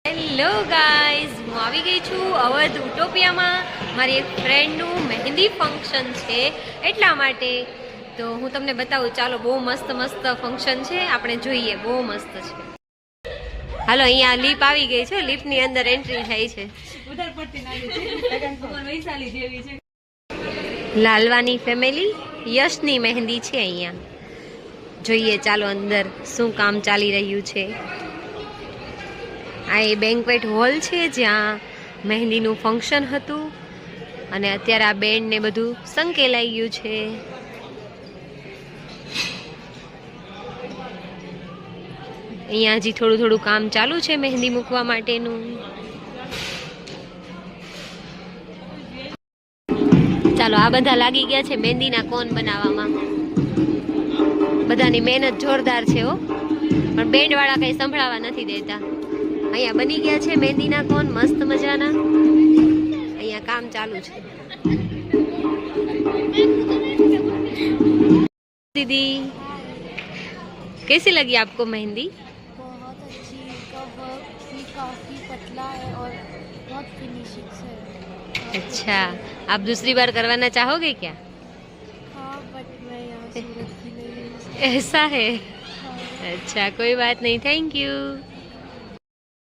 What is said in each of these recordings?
Hello guys, હું આવી ગઈ છું અવધ ઉટોપિયામાં. મારી એક ફ્રેન્ડનું મહેંદી ફંક્શન છે, એટલા માટે તો હું તમને બતાવું. ચાલો, બહુ મસ્ત મસ્ત ફંક્શન છે, આપણે જોઈએ. બહુ મસ્ત છે. હાલો, અહીંયા લીપ આવી ગઈ છે. લીપની અંદર એન્ટ્રી થાય છે. લાલવાની ફેમિલી યશની મહેંદી છે અહીંયા. જોઈએ, ચાલો અંદર શું કામ ચાલી રહ્યું છે. આ એ બેન્ક્વેટ હોલ છે જ્યાં મહેંદીનું ફંક્શન હતું અને અત્યારે આ બેન્ડ ને બધું સંકેલાઈ ગયું છે. અહીંયા હજી થોડું થોડું કામ ચાલુ છે મહેંદી મૂકવા માટેનું. ચાલો, આ બધા લાગી ગયા છે મહેંદીના કોન બનાવવામાં. બધાની મહેનત જોરદાર છે હો, પણ બેન્ડ વાળા કઈ સંભળાવા નથી દેતા. અહીંયા બની ગયા છે મહેંદીના કોન મસ્ત મજાના. અહીંયા કામ ચાલુ છે. दीदी, कैसी लगी आपको मेहंदी? बहुत अच्छी, इसका वर्क भी काफ़ी पतला है और बहुत फिनिशिंग से. अच्छा, आप दूसरी बार करवाना चाहोगे क्या? हाँ, बट मैं यहाँ सूरत की नहीं हूँ. ऐसा है? अच्छा, कोई बात नहीं, थैंक यू.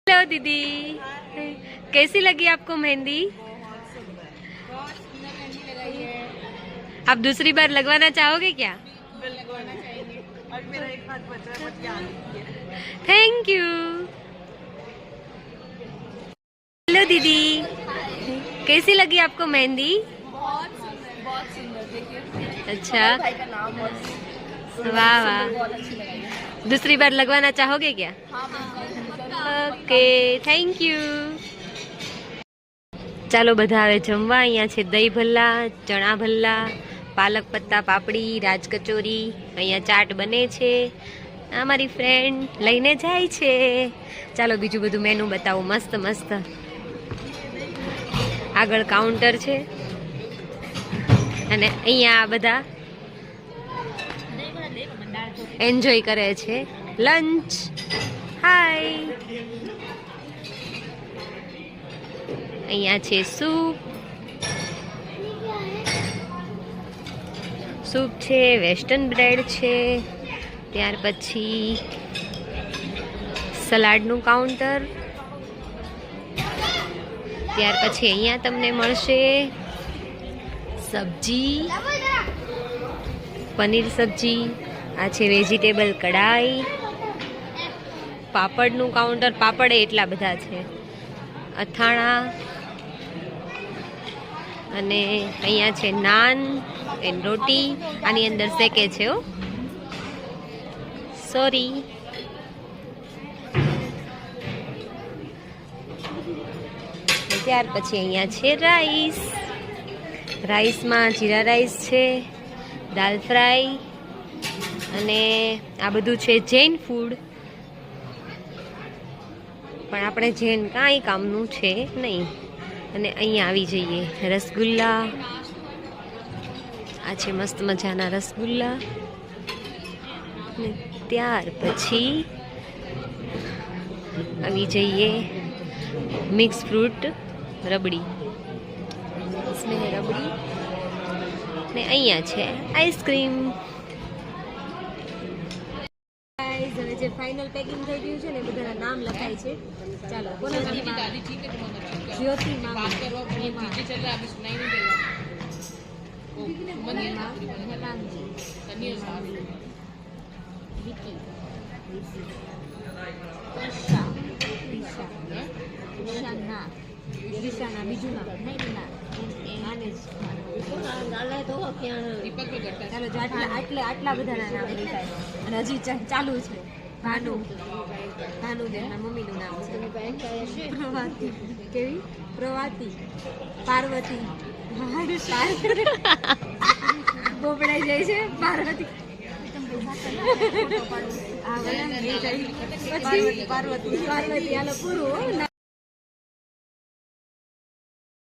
हेलो दीदी, कैसी लगी आपको मेहंदी? आप दूसरी बार लगवाना चाहोगे क्या? Thank you. हेलो दीदी, कैसी लगी आपको मेहंदी? बहुत सुंदर. देखिए, अच्छा, भाई का नाम और वाह वाह. बहुत अच्छी लगाई. दूसरी बार लगवाना चाहोगे क्या? Okay, thank you. ચાલો, બધા હવે જમવા. અહીંયા છે દહીં ભલ્લા, ચણા ભલ્લા, પાલક પત્તા પાપડી, રાજકચોરી. અહીંયા ચાટ બને છે. આ મારી ફ્રેન્ડ લઈને જાય છે. ચાલો, બીજું બધું મેનુ બતાવું. મસ્ત મસ્ત આગળ કાઉન્ટર છે અને અહીંયા આ બધા એન્જોય કરે છે લંચ. હાય. અહીંયા છે સૂપ છે, વેસ્ટર્ન બ્રેડ છે, ત્યાર પછી સલાડનું કાઉન્ટર. ત્યાર પછી અહીંયા તમને મળશે સબ્જી, પનીર સબ્જી. આ છે વેજીટેબલ કઢાઈ, પાપડનું કાઉન્ટર. પાપડ એટલા બધા છે. અથાણા અને અહીંયા છે નાન એન્ડ રોટી. આની અંદર શેકે છે હો, સોરી. ત્યાર પછી અહીંયા છે રાઈસ. રાઈસમાં જીરા રાઈસ છે, દાલ ફ્રાય અને આ બધું છે જૈન ફૂડ. પણ આપણે જૈન કાંઈ કામનું છે નહીં. અને અહીંયા આવી જઈએ રસગુલ્લા. આ છે મસ્ત મજાના રસગુલ્લા. ને ત્યાર પછી આવી જઈએ મિક્સ ફ્રૂટ રબડી, સ્નેહ રબડી. ને અહીંયા છે આઈસ્ક્રીમ. હવે જે ફાઇનલ પેકિંગ થઈ ગયું છે ને, બધાના નામ લખાય છે. ચાલો, જ્યોતિ બીજું નામ ચાલો, આટલા બધાના નામ લખાય. અને હજી ચાલુ છે. ભાનુબેનના મમ્મીનું નામ છે પ્રવાતી. કેવી? પ્રવાતી, પાર્વતી. બોપડાઈ જાય છે પાર્વતી. પાર્વતી. હાલો, પૂરું.